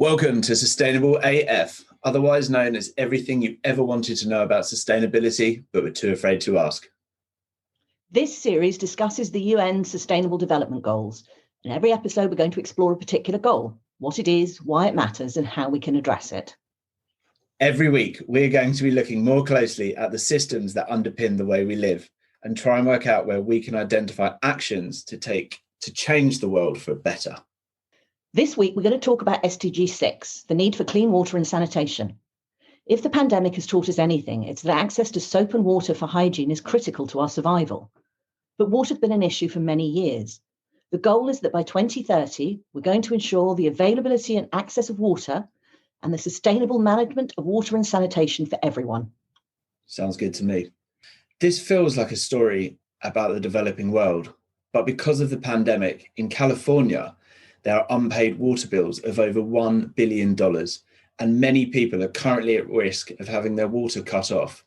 Welcome to Sustainable AF, otherwise known as everything you ever wanted to know about sustainability, but were too afraid to ask. This series discusses the UN Sustainable Development Goals. In every episode, we're going to explore a particular goal, what it is, why it matters, and how we can address it. Every week, we're going to be looking more closely at the systems that underpin the way we live and try and work out where we can identify actions to take to change the world for better. This week, we're going to talk about SDG 6, the need for clean water and sanitation. If the pandemic has taught us anything, it's that access to soap and water for hygiene is critical to our survival. But water's been an issue for many years. The goal is that by 2030, we're going to ensure the availability and access of water and the sustainable management of water and sanitation for everyone. Sounds good to me. This feels like a story about the developing world, but because of the pandemic, in California, there are unpaid water bills of over $1 billion, and many people are currently at risk of having their water cut off.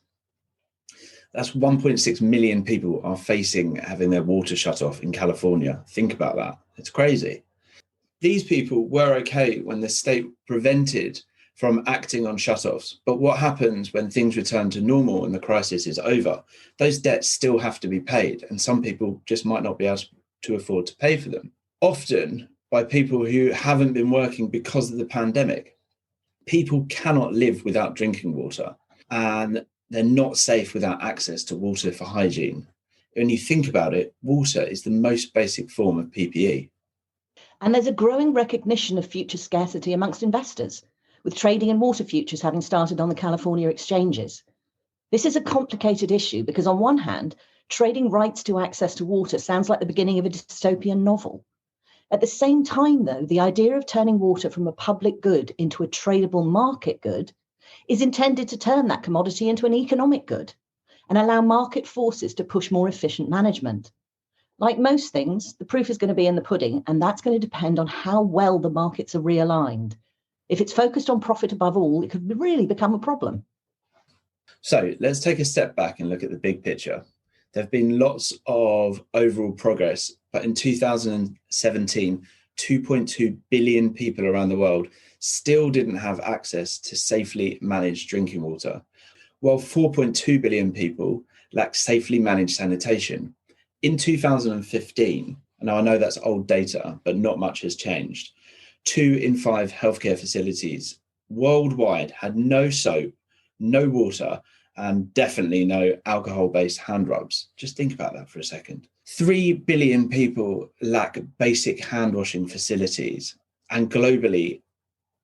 That's 1.6 million people are facing having their water shut off in California. Think about that. It's crazy. These people were okay when the state prevented from acting on shutoffs. But what happens when things return to normal and the crisis is over? Those debts still have to be paid, and some people just might not be able to afford to pay for them. Often by people who haven't been working because of the pandemic. People cannot live without drinking water, and they're not safe without access to water for hygiene. When you think about it, water is the most basic form of PPE. And there's a growing recognition of future scarcity amongst investors, with trading in water futures having started on the California exchanges. This is a complicated issue because on one hand, trading rights to access to water sounds like the beginning of a dystopian novel. At the same time, though, the idea of turning water from a public good into a tradable market good is intended to turn that commodity into an economic good and allow market forces to push more efficient management. Like most things, the proof is going to be in the pudding, and that's going to depend on how well the markets are realigned. If it's focused on profit above all, it could really become a problem. So let's take a step back and look at the big picture. There have been lots of overall progress, but in 2017, 2.2 billion people around the world still didn't have access to safely managed drinking water, while 4.2 billion people lack safely managed sanitation. In 2015, and I know that's old data, but not much has changed, 2 in 5 healthcare facilities worldwide had no soap, no water, and definitely no alcohol-based hand rubs. Just think about that for a second. 3 billion people lack basic hand washing facilities, and globally,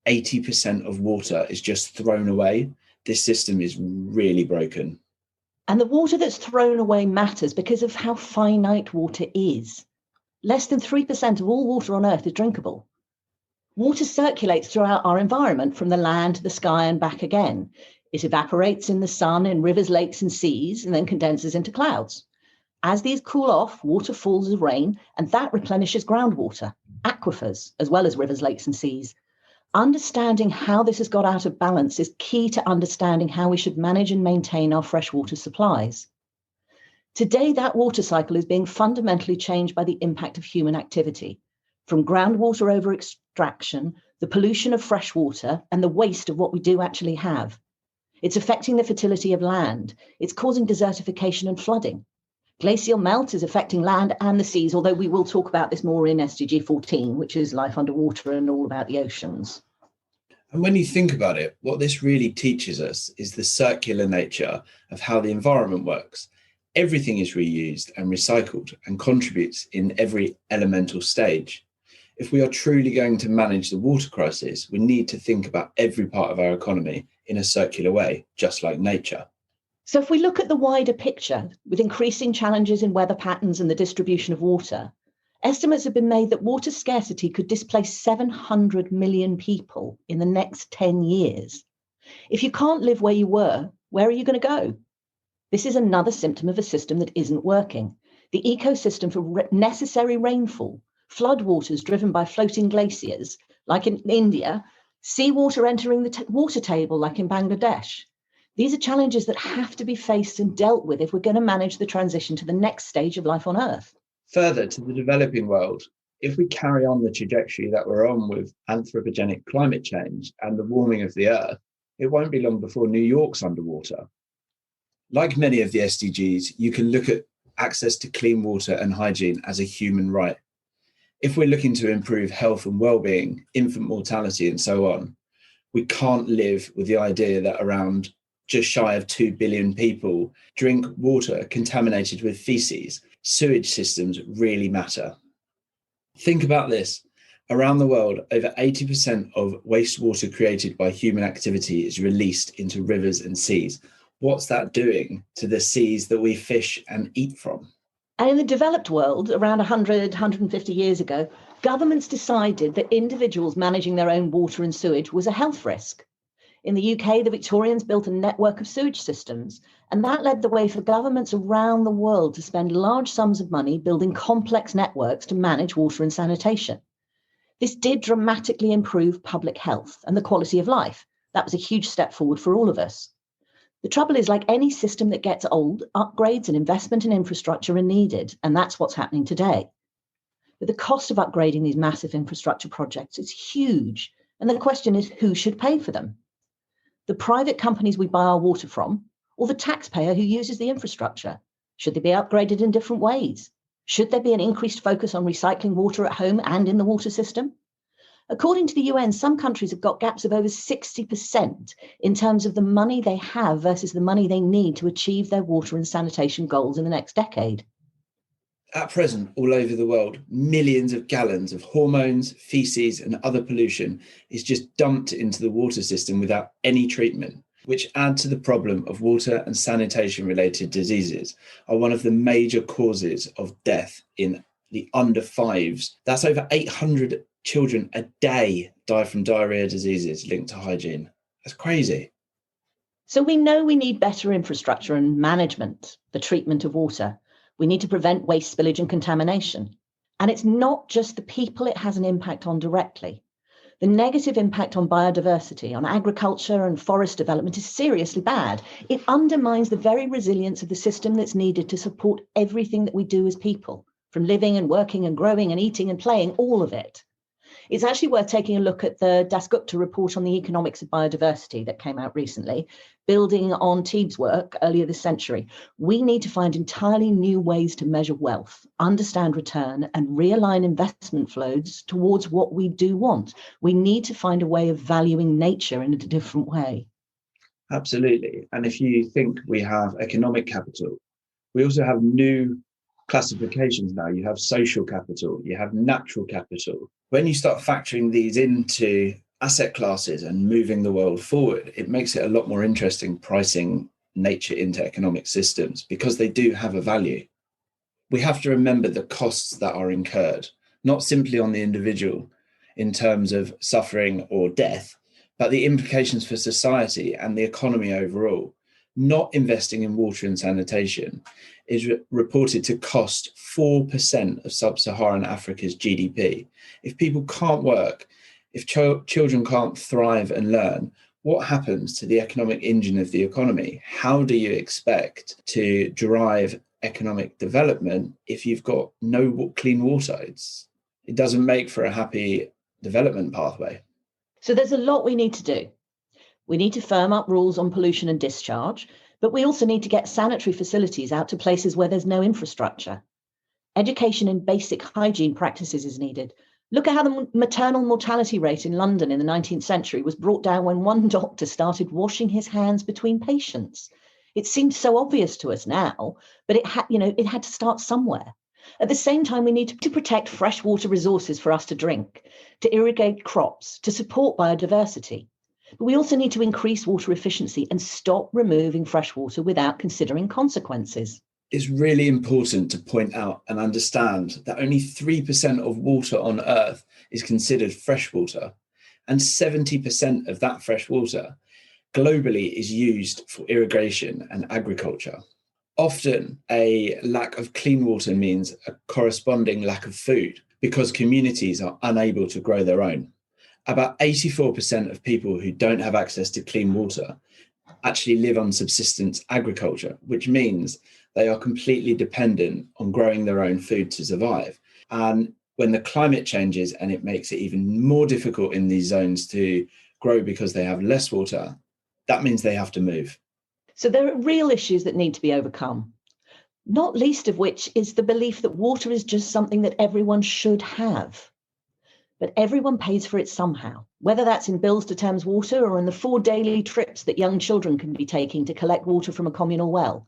80% of water is just thrown away. This system is really broken. And the water that's thrown away matters because of how finite water is. Less than 3% of all water on Earth is drinkable. Water circulates throughout our environment from the land to the sky and back again. It evaporates in the sun, in rivers, lakes, and seas, and then condenses into clouds. As these cool off, water falls as rain, and that replenishes groundwater, aquifers, as well as rivers, lakes, and seas. Understanding how this has got out of balance is key to understanding how we should manage and maintain our freshwater supplies. Today, that water cycle is being fundamentally changed by the impact of human activity, from groundwater over extraction, the pollution of freshwater, and the waste of what we do actually have. It's affecting the fertility of land. It's causing desertification and flooding. Glacial melt is affecting land and the seas, although we will talk about this more in SDG 14, which is life underwater and all about the oceans. And when you think about it, what this really teaches us is the circular nature of how the environment works. Everything is reused and recycled and contributes in every elemental stage. If we are truly going to manage the water crisis, we need to think about every part of our economy in a circular way, just like nature. So if we look at the wider picture, with increasing challenges in weather patterns and the distribution of water, estimates have been made that water scarcity could displace 700 million people in the next 10 years. If you can't live where you were, where are you going to go? This is another symptom of a system that isn't working. The ecosystem for necessary rainfall, floodwaters driven by floating glaciers, like in India, seawater entering the water table, like in Bangladesh. These are challenges that have to be faced and dealt with if we're going to manage the transition to the next stage of life on Earth. Further to the developing world, If we carry on the trajectory that we're on with anthropogenic climate change and the warming of the earth, it won't be long before New York's underwater. Like many of the SDGs, you can look at access to clean water and hygiene as a human right. If we're looking to improve health and well-being, infant mortality, and so on, we can't live with the idea that around just shy of 2 billion people drink water contaminated with feces. Sewage systems really matter. Think about this. Around the world, over 80% of wastewater created by human activity is released into rivers and seas. What's that doing to the seas that we fish and eat from? And in the developed world, around 100, 150 years ago, governments decided that individuals managing their own water and sewage was a health risk. In the UK, the Victorians built a network of sewage systems, and that led the way for governments around the world to spend large sums of money building complex networks to manage water and sanitation. This did dramatically improve public health and the quality of life. That was a huge step forward for all of us. The trouble is, like any system that gets old, upgrades and investment in infrastructure are needed, and that's what's happening today. But the cost of upgrading these massive infrastructure projects is huge, and the question is, who should pay for them? The private companies we buy our water from, or the taxpayer who uses the infrastructure? Should they be upgraded in different ways? Should there be an increased focus on recycling water at home and in the water system? According to the UN, some countries have got gaps of over 60% in terms of the money they have versus the money they need to achieve their water and sanitation goals in the next decade. At present, all over the world, millions of gallons of hormones, feces, and other pollution is just dumped into the water system without any treatment, which add to the problem of water and sanitation-related diseases, are one of the major causes of death in the under fives. That's over 800 children a day die from diarrhea diseases linked to hygiene. That's crazy. So we know we need better infrastructure and management, the treatment of water. We need to prevent waste spillage and contamination. And it's not just the people it has an impact on directly. The negative impact on biodiversity, on agriculture and forest development is seriously bad. It undermines the very resilience of the system that's needed to support everything that we do as people, from living and working and growing and eating and playing, all of it. It's actually worth taking a look at the Dasgupta report on the economics of biodiversity that came out recently, building on Teague's work earlier this century. We need to find entirely new ways to measure wealth, understand return, and realign investment flows towards what we do want. We need to find a way of valuing nature in a different way. Absolutely. And if you think we have economic capital, we also have new classifications now. You have social capital, you have natural capital. When you start factoring these into asset classes and moving the world forward, it makes it a lot more interesting pricing nature into economic systems because they do have a value. We have to remember the costs that are incurred, not simply on the individual in terms of suffering or death, but the implications for society and the economy overall. Not investing in water and sanitation is reported to cost 4% of sub-Saharan Africa's GDP. If people can't work, if children can't thrive and learn, what happens to the economic engine of the economy? How do you expect to drive economic development if you've got no clean water? It doesn't make for a happy development pathway. So there's a lot we need to do. We need to firm up rules on pollution and discharge, but we also need to get sanitary facilities out to places where there's no infrastructure. Education in basic hygiene practices is needed. Look at how the maternal mortality rate in London in the 19th century was brought down when one doctor started washing his hands between patients. It seems so obvious to us now, but it had to start somewhere. At the same time, we need to protect freshwater resources for us to drink, to irrigate crops, to support biodiversity. But we also need to increase water efficiency and stop removing fresh water without considering consequences. It's really important to point out and understand that only 3% of water on Earth is considered freshwater, and 70% of that fresh water globally is used for irrigation and agriculture. Often, a lack of clean water means a corresponding lack of food because communities are unable to grow their own. About 84% of people who don't have access to clean water actually live on subsistence agriculture, which means they are completely dependent on growing their own food to survive. And When the climate changes and it makes it even more difficult in these zones to grow because they have less water, that means they have to move. So there are real issues that need to be overcome, not least of which is the belief that water is just something that everyone should have. But everyone pays for it somehow, whether that's in bills to Thames Water or in the 4 daily trips that young children can be taking to collect water from a communal well.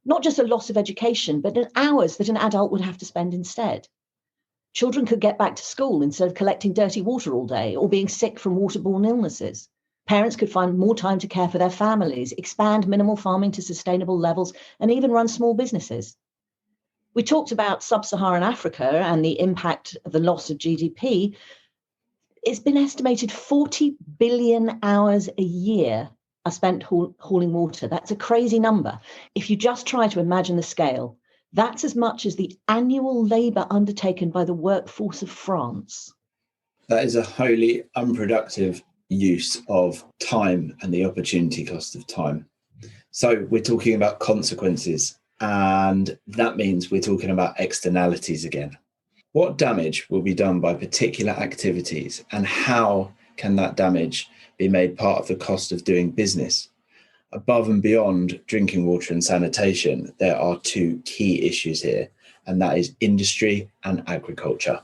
Not just a loss of education, but in hours that an adult would have to spend instead. Children could get back to school instead of collecting dirty water all day or being sick from waterborne illnesses. Parents could find more time to care for their families, expand minimal farming to sustainable levels, and even run small businesses. We talked about sub-Saharan Africa and the impact of the loss of GDP. It's been estimated 40 billion hours a year are spent hauling water. That's a crazy number. If you just try to imagine the scale, that's as much as the annual labour undertaken by the workforce of France. That is a wholly unproductive use of time and the opportunity cost of time. So we're talking about consequences, and that means we're talking about externalities again. What damage will be done by particular activities, and how can that damage be made part of the cost of doing business? Above and beyond drinking water and sanitation, there are 2 key issues here, and that is industry and agriculture.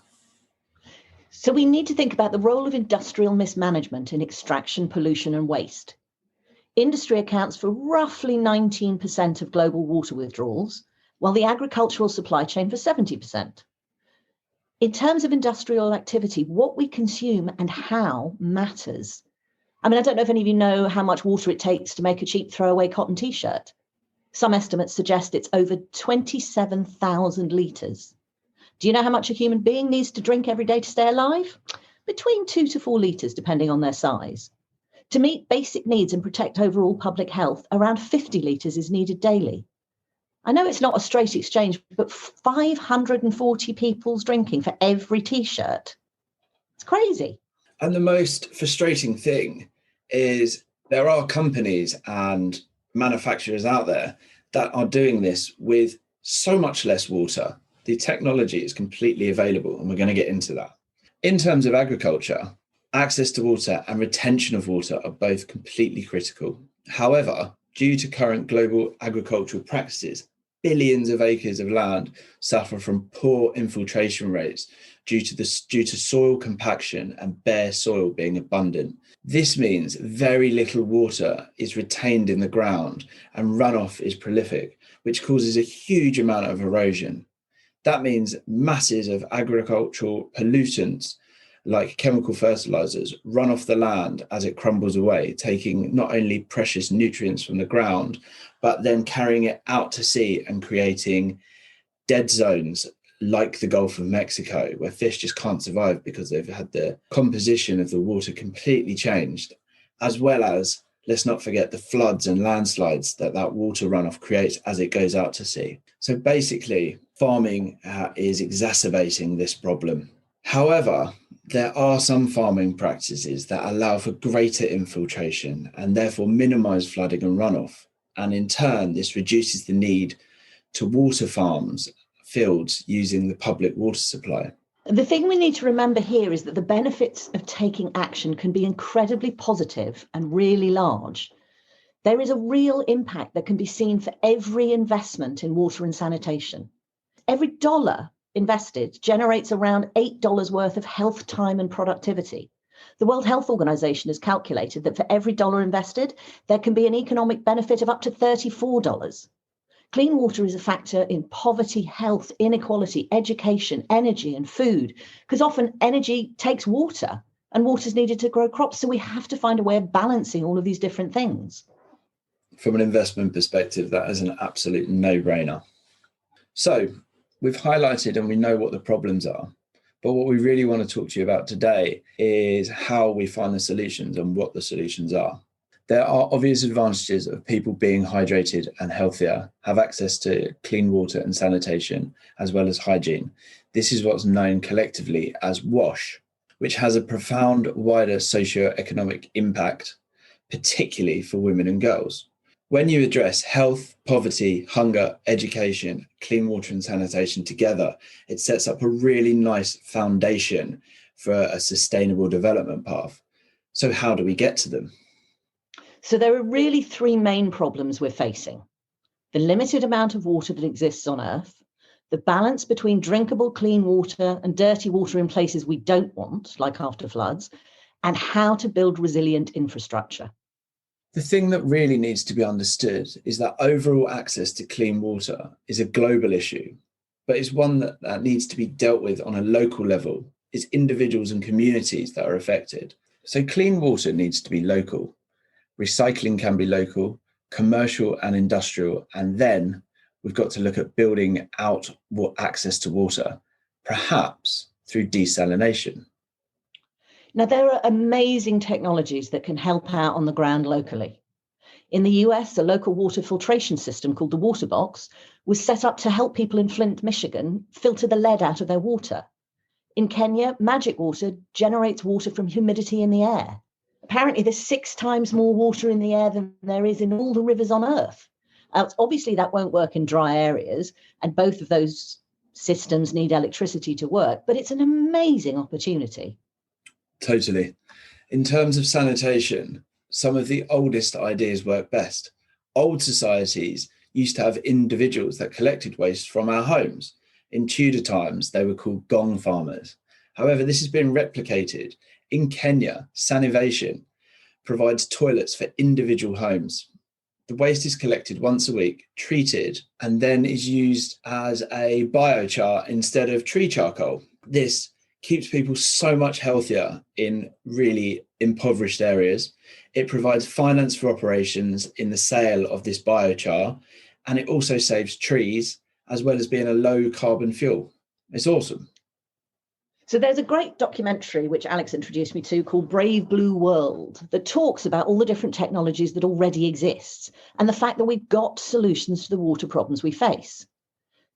So we need to think about the role of industrial mismanagement in extraction, pollution, and waste. Industry accounts for roughly 19% of global water withdrawals, while the agricultural supply chain for 70%. In terms of industrial activity, what we consume and how matters. I mean, I don't know if any of you know how much water it takes to make a cheap throwaway cotton t-shirt. Some estimates suggest it's over 27,000 litres. Do you know how much a human being needs to drink every day to stay alive? Between 2 to 4 litres, depending on their size. To meet basic needs and protect overall public health, around 50 litres is needed daily. I know it's not a straight exchange, but 540 people's drinking for every t-shirt. It's crazy. And the most frustrating thing is there are companies and manufacturers out there that are doing this with so much less water. The technology is completely available, and we're going to get into that. In terms of agriculture, access to water and retention of water are both completely critical. However, due to current global agricultural practices, billions of acres of land suffer from poor infiltration rates due to soil compaction and bare soil being abundant. This means very little water is retained in the ground and runoff is prolific, which causes a huge amount of erosion. That means masses of agricultural pollutants like chemical fertilizers run off the land as it crumbles away, taking not only precious nutrients from the ground, but then carrying it out to sea and creating dead zones like the Gulf of Mexico, where fish just can't survive because they've had the composition of the water completely changed, as well as, let's not forget, the floods and landslides that water runoff creates as it goes out to sea. So basically, farming is exacerbating this problem. However, there are some farming practices that allow for greater infiltration and therefore minimize flooding and runoff. And in turn, this reduces the need to water farms, fields using the public water supply. The thing we need to remember here is that the benefits of taking action can be incredibly positive and really large. There is a real impact that can be seen for every investment in water and sanitation. Every dollar invested generates around $8 worth of health, time, and productivity. The World Health Organization has calculated that for every dollar invested, there can be an economic benefit of up to $34. Clean water is a factor in poverty, health, inequality, education, energy, and food, because often energy takes water and water is needed to grow crops. So we have to find a way of balancing all of these different things. From an investment perspective, that is an absolute no-brainer. So we've highlighted and we know what the problems are, but what we really want to talk to you about today is how we find the solutions and what the solutions are. There are obvious advantages of people being hydrated and healthier, have access to clean water and sanitation, as well as hygiene. This is what's known collectively as WASH, which has a profound wider socio-economic impact, particularly for women and girls. When you address health, poverty, hunger, education, clean water and sanitation together, it sets up a really nice foundation for a sustainable development path. So how do we get to them? So there are really three main problems we're facing: the limited amount of water that exists on Earth, the balance between drinkable clean water and dirty water in places we don't want, like after floods, and how to build resilient infrastructure. The thing that really needs to be understood is that overall access to clean water is a global issue, but it's one that needs to be dealt with on a local level. It's individuals and communities that are affected. So clean water needs to be local. Recycling can be local, commercial and industrial, and then we've got to look at building out access to water, perhaps through desalination. Now, there are amazing technologies that can help out on the ground locally. In the US, a local water filtration system called the Water Box was set up to help people in Flint, Michigan, filter the lead out of their water. In Kenya, Magic Water generates water from humidity in the air. Apparently, there's 6 times more water in the air than there is in all the rivers on Earth. Obviously, that won't work in dry areas, and both of those systems need electricity to work, but it's an amazing opportunity. Totally. In terms of sanitation, some of the oldest ideas work best. Old societies used to have individuals that collected waste from our homes. In Tudor times, they were called gong farmers. However, this has been replicated. In Kenya, Sanitation provides toilets for individual homes. The waste is collected once a week, treated, and then is used as a biochar instead of tree charcoal. This keeps people so much healthier in really impoverished areas. It provides finance for operations in the sale of this biochar, and it also saves trees as well as being a low carbon fuel. It's awesome. So there's a great documentary which Alex introduced me to called Brave Blue World that talks about all the different technologies that already exist and the fact that we've got solutions to the water problems we face.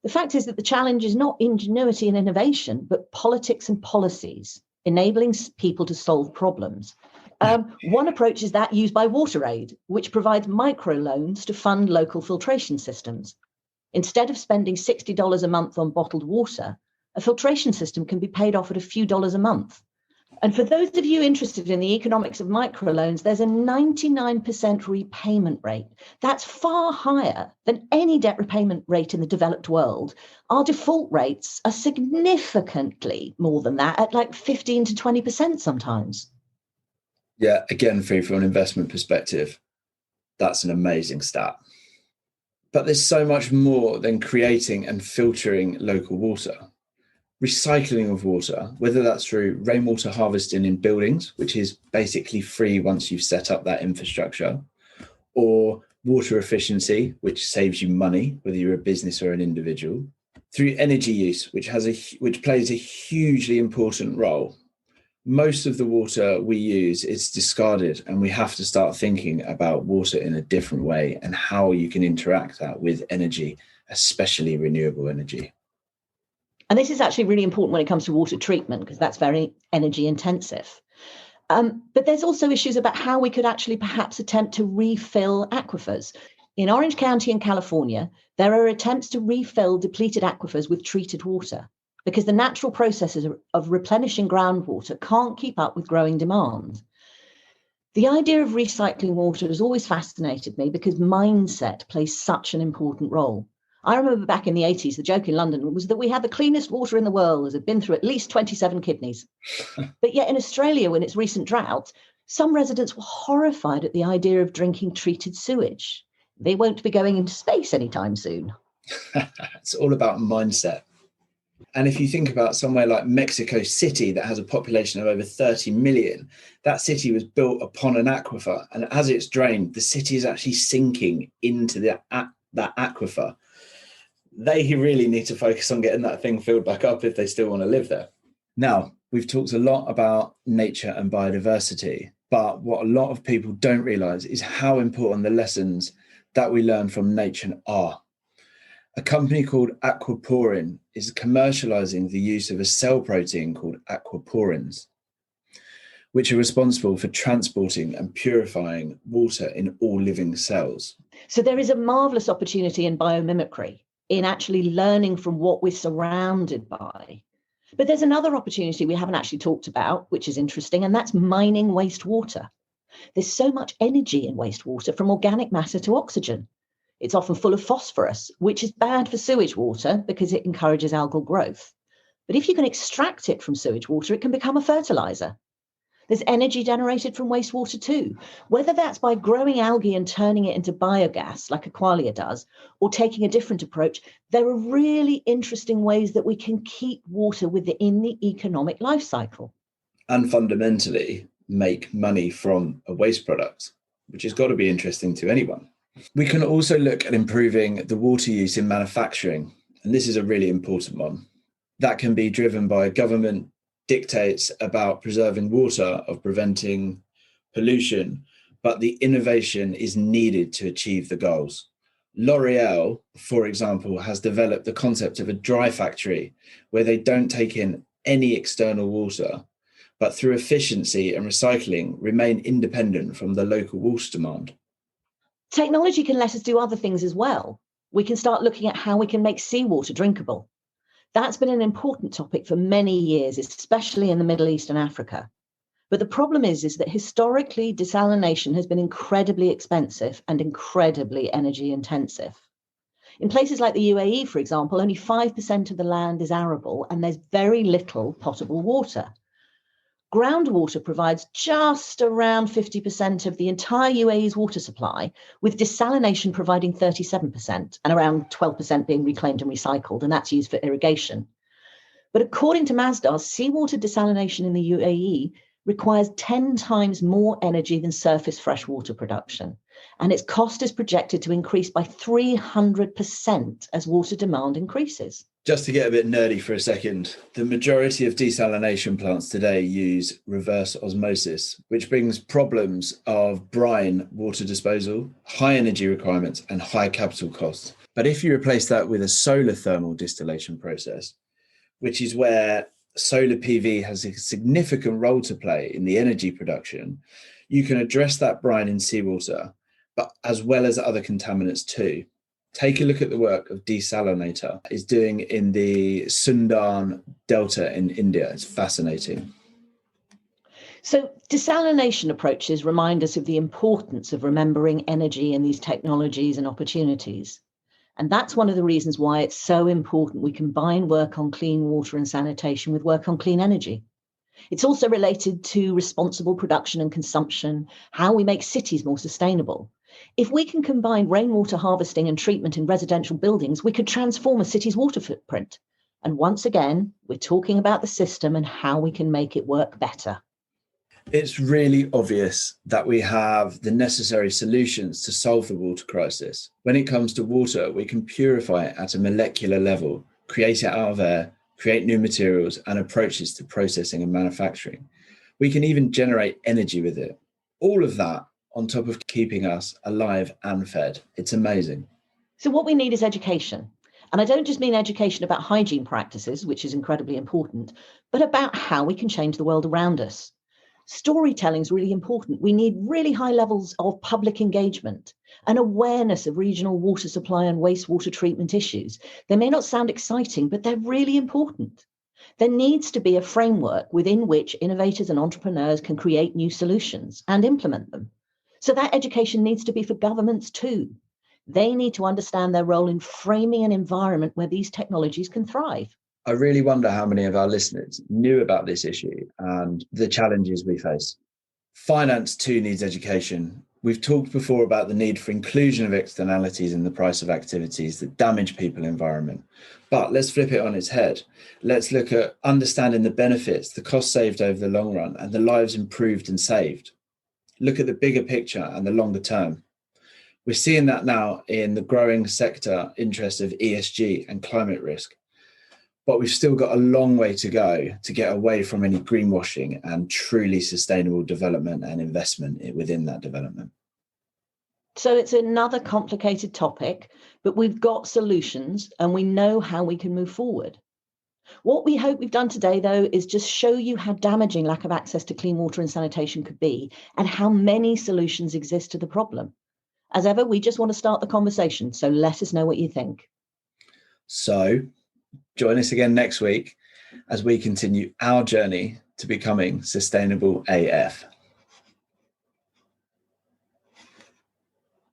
The fact is that the challenge is not ingenuity and innovation, but politics and policies, enabling people to solve problems. One approach is that used by WaterAid, which provides microloans to fund local filtration systems. Instead of spending $60 a month on bottled water, a filtration system can be paid off at a few dollars a month. And for those of you interested in the economics of microloans, there's a 99% repayment rate. That's far higher than any debt repayment rate in the developed world. Our default rates are significantly more than that, at like 15 to 20% sometimes. Yeah, again, free from an investment perspective, that's an amazing stat. But there's so much more than creating and filtering local water. Recycling of water, whether that's through rainwater harvesting in buildings, which is basically free once you've set up that infrastructure, or water efficiency, which saves you money, whether you're a business or an individual, through energy use, which plays a hugely important role. Most of the water we use is discarded, and we have to start thinking about water in a different way and how you can interact that with energy, especially renewable energy. And this is actually really important when it comes to water treatment, because that's very energy intensive. But there's also issues about how we could actually perhaps attempt to refill aquifers. In Orange County in California, there are attempts to refill depleted aquifers with treated water because the natural processes of replenishing groundwater can't keep up with growing demand. The idea of recycling water has always fascinated me because mindset plays such an important role. I remember back in the 80s, the joke in London was that we had the cleanest water in the world as it had been through at least 27 kidneys. But yet in Australia, when it's recent drought, some residents were horrified at the idea of drinking treated sewage. They won't be going into space anytime soon. It's all about mindset. And if you think about somewhere like Mexico City that has a population of over 30 million, that city was built upon an aquifer. And as it's drained, the city is actually sinking into that aquifer. They really need to focus on getting that thing filled back up if they still want to live there. Now, we've talked a lot about nature and biodiversity, but what a lot of people don't realize is how important the lessons that we learn from nature are. A company called Aquaporin is commercializing the use of a cell protein called aquaporins. which are responsible for transporting and purifying water in all living cells. So there is a marvelous opportunity in biomimicry, in actually learning from what we're surrounded by. But there's another opportunity we haven't actually talked about, which is interesting, and that's mining wastewater. There's so much energy in wastewater, from organic matter to oxygen. It's often full of phosphorus, which is bad for sewage water because it encourages algal growth. But if you can extract it from sewage water, it can become a fertilizer. There's energy generated from wastewater too, whether that's by growing algae and turning it into biogas like Aqualia does, or taking a different approach. There are really interesting ways that we can keep water within the economic life cycle. And fundamentally make money from a waste product, which has got to be interesting to anyone. We can also look at improving the water use in manufacturing, and this is a really important one. That can be driven by government dictates about preserving water, of preventing pollution, but the innovation is needed to achieve the goals. L'Oreal, for example, has developed the concept of a dry factory where they don't take in any external water, but through efficiency and recycling remain independent from the local water demand. Technology can let us do other things as well. We can start looking at how we can make seawater drinkable. That's been an important topic for many years, especially in the Middle East and Africa. But the problem is that historically, desalination has been incredibly expensive and incredibly energy intensive. In places like the UAE, for example, only 5% of the land is arable and there's very little potable water. Groundwater provides just around 50% of the entire UAE's water supply, with desalination providing 37% and around 12% being reclaimed and recycled, and that's used for irrigation. But according to Masdar, seawater desalination in the UAE requires 10 times more energy than surface freshwater production, and its cost is projected to increase by 300% as water demand increases. Just to get a bit nerdy for a second, the majority of desalination plants today use reverse osmosis, which brings problems of brine water disposal, high energy requirements, and high capital costs. But if you replace that with a solar thermal distillation process, which is where solar PV has a significant role to play in the energy production, you can address that brine in seawater, but as well as other contaminants too. Take a look at the work of Desalinator is doing in the Sundarn Delta in India. It's fascinating. So desalination approaches remind us of the importance of remembering energy in these technologies and opportunities. And that's one of the reasons why it's so important we combine work on clean water and sanitation with work on clean energy. It's also related to responsible production and consumption, how we make cities more sustainable. If we can combine rainwater harvesting and treatment in residential buildings, we could transform a city's water footprint. And once again, we're talking about the system and how we can make it work better. It's really obvious that we have the necessary solutions to solve the water crisis. When it comes to water, we can purify it at a molecular level, create it out of air, create new materials and approaches to processing and manufacturing. We can even generate energy with it. All of that on top of keeping us alive and fed. It's amazing. So what we need is education. And I don't just mean education about hygiene practices, which is incredibly important, but about how we can change the world around us. Storytelling is really important. We need really high levels of public engagement and awareness of regional water supply and wastewater treatment issues. They may not sound exciting, but they're really important. There needs to be a framework within which innovators and entrepreneurs can create new solutions and implement them. So that education needs to be for governments too. They need to understand their role in framing an environment where these technologies can thrive. I really wonder how many of our listeners knew about this issue and the challenges we face. Finance too needs education. We've talked before about the need for inclusion of externalities in the price of activities that damage people and environment. But let's flip it on its head. Let's look at understanding the benefits, the cost saved over the long run, and the lives improved and saved. Look at the bigger picture and the longer term. We're seeing that now in the growing sector interest of ESG and climate risk. But we've still got a long way to go to get away from any greenwashing and truly sustainable development and investment within that development. So it's another complicated topic, but we've got solutions and we know how we can move forward. What we hope we've done today, though, is just show you how damaging lack of access to clean water and sanitation could be, and how many solutions exist to the problem. As ever, we just want to start the conversation, so let us know what you think. So join us again next week as we continue our journey to becoming sustainable AF.